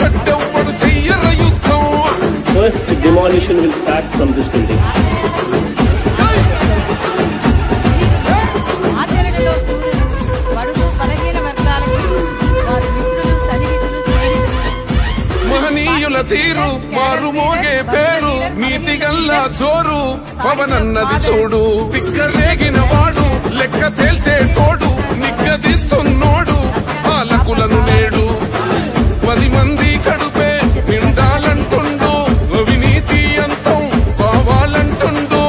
గడ్డెవ్వడు చెయ్యర యుద్ధం. First demolition will start from this building. ఆచరణలో సూర్యుడు బడుగు బలహీన వర్గాలకి వారి మిత్రులు సన్నిహితులు స్నేహితులు మహనీయుల తీరు మారుమోగే పేరు నీతిగల్లా చోరు పవనన్నది చూడు. తిక్కరేగిన వాడు లెక్క తేల్చే తోడు నిగ్గదీస్తున్నోడు పాలకులను నేడు. 10 మంది కడుపే నిండాలంటుండు అవినీతి అంతం కావాలంటుండు.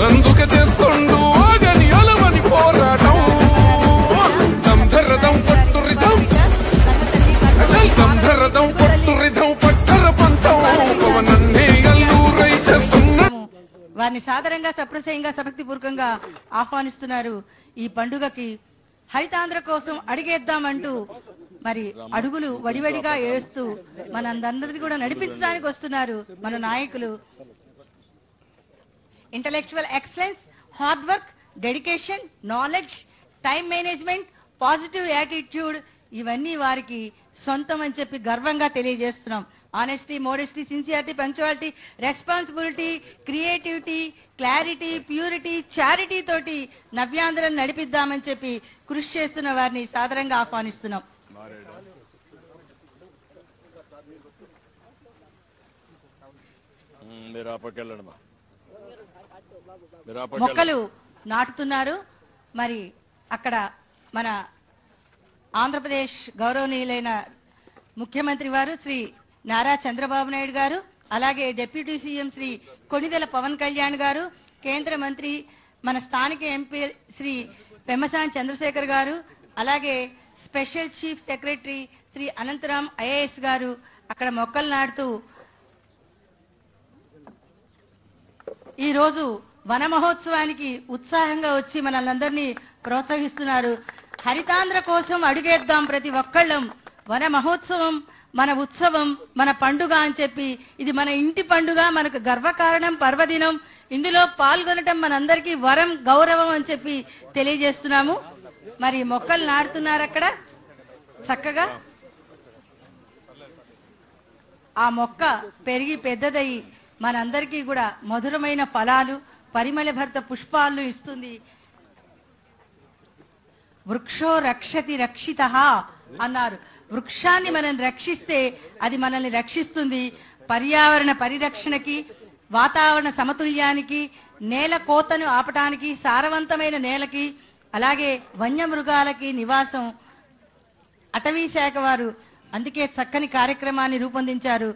అందుకే చేస్తుండు ఆగని అలవని పోరాటం. దంధరదం పట్టురిదం దంధరదం పట్టురిదం పట్టర పంతం పవనన్నే గల్లూరై చేస్తున్నాడు. వారిని సాదరంగా సప్రశయంగా సభక్తిపూర్వకంగా ఆహ్వానిస్తున్నారు. ఈ పండుగకి హరితాంధ్ర కోసం అడిగేద్దామంటూ మరి అడుగులు వడివడిగా వేస్తూ మనందరినీ కూడా నడిపించడానికి వస్తున్నారు మన నాయకులు. Intellectual excellence, hard work, dedication, knowledge, time management, positive attitude ఇవన్నీ వారికి సొంతం అని చెప్పి గర్వంగా తెలియజేస్తున్నాం. Honesty, modesty, sincerity, punctuality, responsibility, creativity, clarity, purity, charity తోటి నవ్యాంధ్రను నడిపిద్దామని చెప్పి కృషి చేస్తున్న వారిని సాదరంగా ఆహ్వానిస్తున్నాం. మొక్కలు నాటుతున్నారు. మరి అక్కడ మన ఆంధ్రప్రదేశ్ గౌరవనీయులైన ముఖ్యమంత్రి వారు శ్రీ నారా చంద్రబాబు నాయుడు గారు, అలాగే డిప్యూటీ సీఎం శ్రీ కొణిదెల పవన్ కళ్యాణ్ గారు, కేంద్ర మంత్రి మన స్థానిక ఎంపీ శ్రీ పెమ్మసాని చంద్రశేఖర్ గారు, అలాగే special chief secretary Shri Anantharam IAS గారు అక్కడ మొక్కలు నాటుతూ ఈ రోజు వన మహోత్సవానికి ఉత్సాహంగా వచ్చి మనల్ని ప్రోత్సహిస్తున్నారు. హరితాంధ్ర కోసం అడుగేద్దాం ప్రతి ఒక్కళ్ళం. వన మహోత్సవం మన ఉత్సవం, మన పండుగ అని చెప్పి ఇది మన ఇంటి పండుగ, మనకు గర్వకారణం, పర్వదినం. ఇందులో పాల్గొనటం మనందరికీ వరం, గౌరవం అని చెప్పి తెలియజేస్తున్నాము. మరి మొక్కలు నాటుతున్నారు అక్కడ చక్కగా. ఆ మొక్క పెరిగి పెద్దదయ్యి మనందరికీ కూడా మధురమైన ఫలాలు, పరిమళభరిత పుష్పాలను ఇస్తుంది. వృక్షో రక్షతి రక్షితః అన్నారు. వృక్షాన్ని మనం రక్షిస్తే అది మనల్ని రక్షిస్తుంది. పర్యావరణ పరిరక్షణకి, వాతావరణ సమతుల్యానికి, నేల కోతను ఆపటానికి, సారవంతమైన నేలకి, అలాగే వన్యమృగాలకి నివాసం అటవీ శాఖ వారు అందుకే చక్కని కార్యక్రమాన్ని రూపొందించారు.